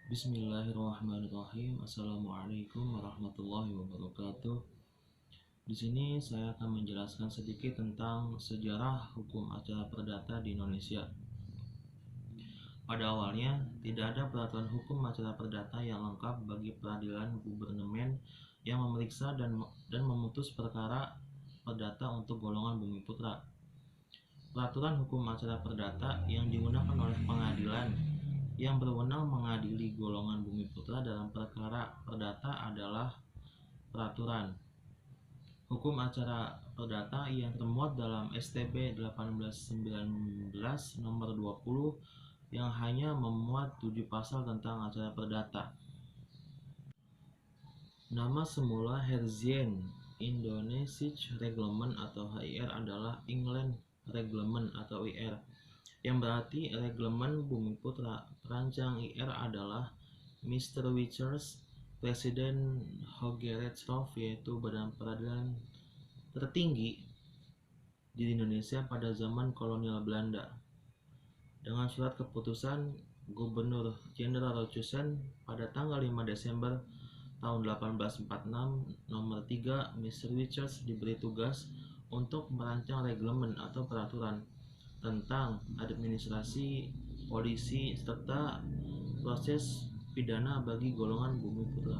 Bismillahirrahmanirrahim. Assalamualaikum warahmatullahi wabarakatuh. Di sini saya akan menjelaskan sedikit tentang sejarah hukum acara perdata di Indonesia. Pada awalnya, tidak ada peraturan hukum acara perdata yang lengkap bagi peradilan gubernemen yang memeriksa dan memutus perkara perdata untuk golongan Bumiputra. Peraturan hukum acara perdata yang digunakan oleh pengadilan yang berwenang mengadili golongan Bumiputra dalam perkara perdata adalah peraturan hukum acara perdata yang termuat dalam STB 1819 nomor 20 yang hanya memuat 7 pasal tentang acara perdata. Nama semula Herzian Indonesisch Reglement atau HIR adalah England Reglement atau IR, yang berarti Reglemen Bumiputra. Perancang IR adalah Mr. Wichers, Presiden Hogerechtshof, yaitu badan peradilan tertinggi di Indonesia pada zaman kolonial Belanda. Dengan surat keputusan Gubernur Jenderal Rochusen pada tanggal 5 Desember tahun 1846 nomor 3, Mr. Wichers diberi tugas untuk merancang reglemen atau peraturan tentang administrasi, polisi, serta proses pidana bagi golongan Bumiputra.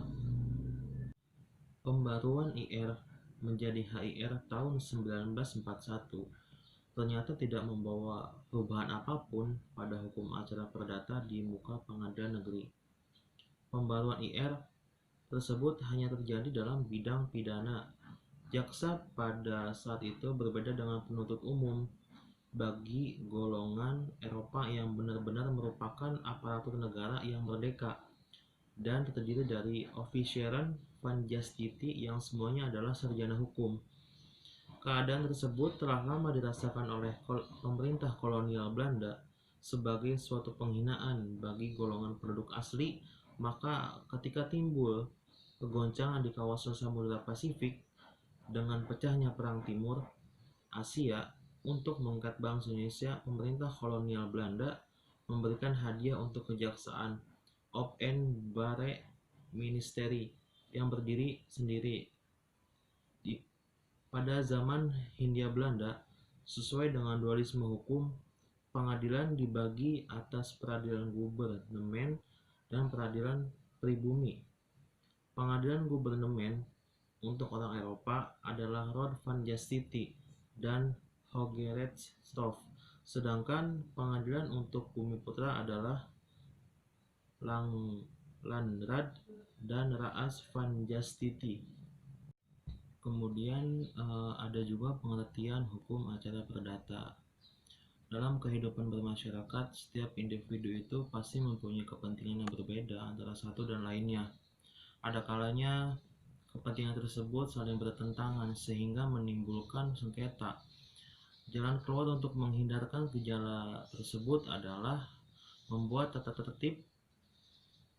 Pembaruan IR menjadi HIR tahun 1941 ternyata tidak membawa perubahan apapun pada hukum acara perdata di muka pengadilan negeri. Pembaruan IR tersebut hanya terjadi dalam bidang pidana. Jaksa pada saat itu berbeda dengan penuntut umum. Bagi golongan Eropa yang benar-benar merupakan aparatur negara yang merdeka dan terdiri dari officieren van justitie yang semuanya adalah sarjana hukum. Keadaan tersebut telah lama dirasakan oleh pemerintah kolonial Belanda sebagai suatu penghinaan bagi golongan penduduk asli. Maka ketika timbul kegoncangan di kawasan Samudra Pasifik dengan pecahnya Perang Timur Asia, untuk mengangkat bangsa Indonesia, pemerintah kolonial Belanda memberikan hadiah untuk kejaksaan Openbare Ministerie yang berdiri sendiri. Pada zaman Hindia Belanda, sesuai dengan dualisme hukum, pengadilan dibagi atas peradilan gubernemen dan peradilan pribumi. Pengadilan gubernemen untuk orang Eropa adalah Raad van Justitie dan Hogerechtshof, sedangkan pengadilan untuk Bumiputra adalah Landraad dan Raas van Justitie. Kemudian ada juga pengertian hukum acara perdata. Dalam kehidupan bermasyarakat, setiap individu itu pasti mempunyai kepentingan yang berbeda antara satu dan lainnya. Ada kalanya kepentingan tersebut saling bertentangan sehingga menimbulkan sengketa. Jalan keluar untuk menghindarkan gejala tersebut adalah membuat tata tertib,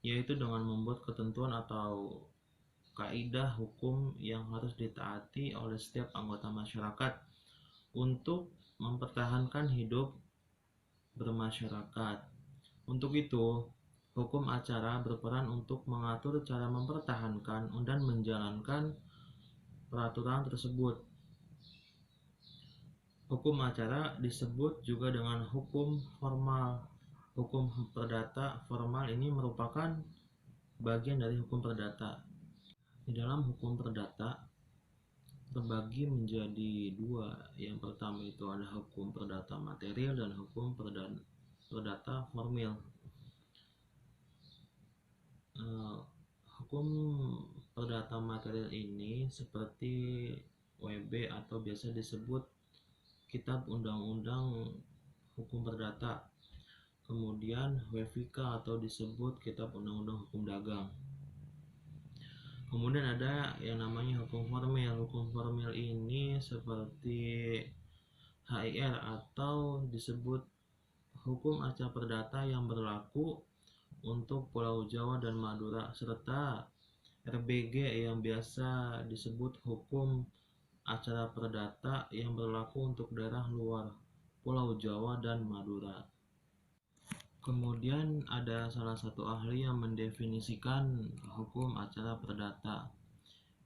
yaitu dengan membuat ketentuan atau kaidah hukum yang harus ditaati oleh setiap anggota masyarakat untuk mempertahankan hidup bermasyarakat. Untuk itu, hukum acara berperan untuk mengatur cara mempertahankan dan menjalankan peraturan tersebut. Hukum acara disebut juga dengan hukum formal. Hukum perdata formal ini merupakan bagian dari hukum perdata. Di dalam hukum perdata terbagi menjadi dua. Yang pertama itu ada hukum perdata material dan hukum perdata formil. Hukum perdata material ini seperti WB atau biasa disebut Kitab Undang-Undang Hukum Perdata, kemudian WFIK atau disebut Kitab Undang-Undang Hukum Dagang. Kemudian ada yang namanya hukum formil. Hukum formil ini seperti HIR atau disebut hukum acara perdata yang berlaku untuk Pulau Jawa dan Madura, serta RBG yang biasa disebut hukum acara perdata yang berlaku untuk daerah luar Pulau Jawa dan Madura. Kemudian ada salah satu ahli yang mendefinisikan hukum acara perdata,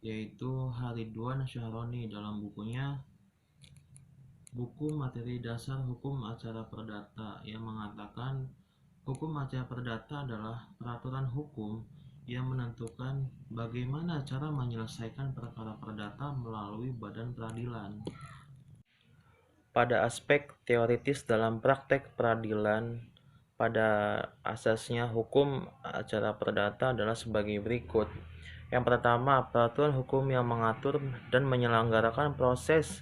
yaitu Haridwan Syahroni dalam bukunya Buku Materi Dasar Hukum Acara Perdata, yang mengatakan hukum acara perdata adalah peraturan hukum yang menentukan bagaimana cara menyelesaikan perkara perdata melalui badan peradilan. Pada aspek teoritis dalam praktek peradilan, pada asasnya hukum acara perdata adalah sebagai berikut. Yang pertama, peraturan hukum yang mengatur dan menyelenggarakan proses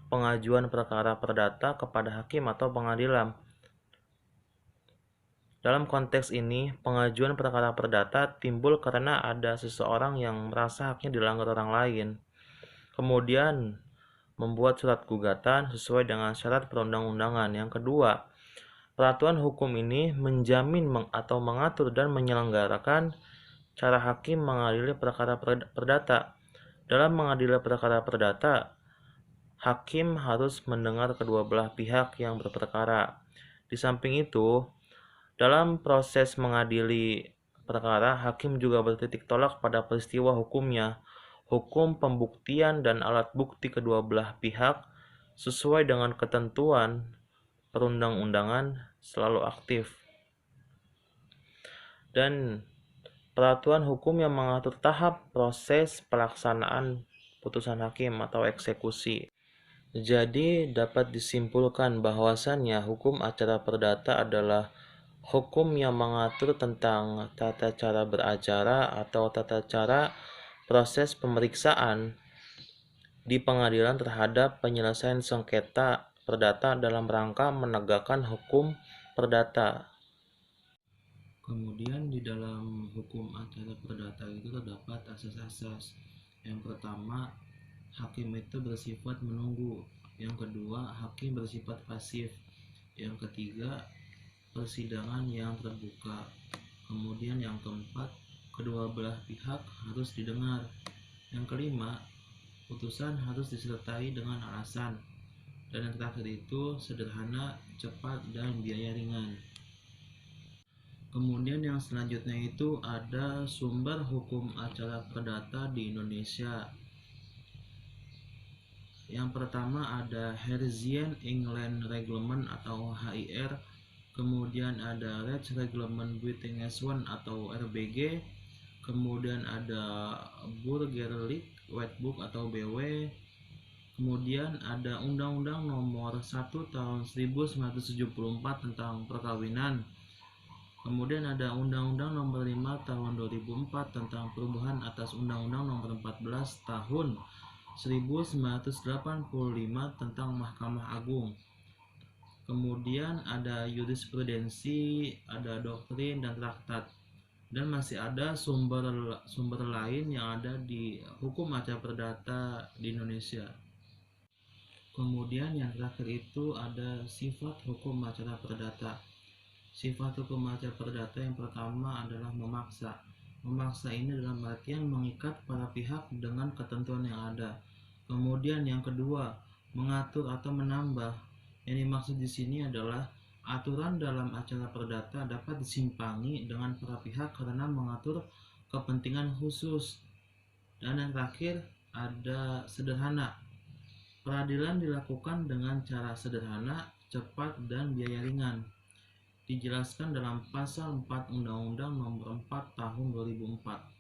pengajuan perkara perdata kepada hakim atau pengadilan. Dalam konteks ini, pengajuan perkara perdata timbul karena ada seseorang yang merasa haknya dilanggar orang lain. Kemudian, membuat surat gugatan sesuai dengan syarat perundang-undangan. Yang kedua, peraturan hukum ini menjamin atau mengatur dan menyelenggarakan cara hakim mengadili perkara perdata. Dalam mengadili perkara perdata, hakim harus mendengar kedua belah pihak yang berperkara. Di samping itu, dalam proses mengadili perkara, hakim juga bertitik tolak pada peristiwa hukumnya. Hukum pembuktian dan alat bukti kedua belah pihak sesuai dengan ketentuan perundang-undangan selalu aktif. Dan peraturan hukum yang mengatur tahap proses pelaksanaan putusan hakim atau eksekusi. Jadi dapat disimpulkan bahwasannya hukum acara perdata adalah hukum yang mengatur tentang tata cara beracara atau tata cara proses pemeriksaan di pengadilan terhadap penyelesaian sengketa perdata dalam rangka menegakkan hukum perdata. Kemudian di dalam hukum acara perdata itu terdapat asas-asas. Yang pertama, hakim itu bersifat menunggu. Yang kedua, hakim bersifat pasif. Yang ketiga, persidangan yang terbuka. Kemudian yang keempat, kedua belah pihak harus didengar. Yang kelima, putusan harus disertai dengan alasan. Dan yang terakhir itu sederhana, cepat, dan biaya ringan. Kemudian yang selanjutnya itu ada sumber hukum acara perdata di Indonesia. Yang pertama ada Hertzian England Reglement atau HIR, kemudian ada Recht Reglement Buitengeswan atau RBG, kemudian ada Burgerlijk Wetboek atau BW, kemudian ada Undang-Undang Nomor 1 Tahun 1974 tentang perkawinan, kemudian ada Undang-Undang Nomor 5 Tahun 2004 tentang perubahan atas Undang-Undang Nomor 14 Tahun 1985 tentang Mahkamah Agung. Kemudian ada jurisprudensi, ada doktrin dan traktat. Dan masih ada sumber lain yang ada di hukum acara perdata di Indonesia. Kemudian yang terakhir itu ada sifat hukum acara perdata. Sifat hukum acara perdata yang pertama adalah memaksa. Memaksa ini dalam artian mengikat para pihak dengan ketentuan yang ada. Kemudian yang kedua, mengatur atau menambah. Yang dimaksud di sini adalah aturan dalam acara perdata dapat disimpangi dengan para pihak karena mengatur kepentingan khusus. Dan yang terakhir ada sederhana. Peradilan dilakukan dengan cara sederhana, cepat, dan biaya ringan. Dijelaskan dalam pasal 4 Undang-Undang Nomor 4 Tahun 2004.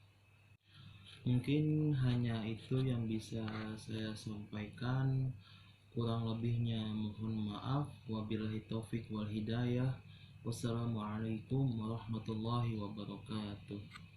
Mungkin hanya itu yang bisa saya sampaikan. Kurang lebihnya mohon maaf. Wabillahi taufik wal hidayah. Wassalamualaikum warahmatullahi wabarakatuh.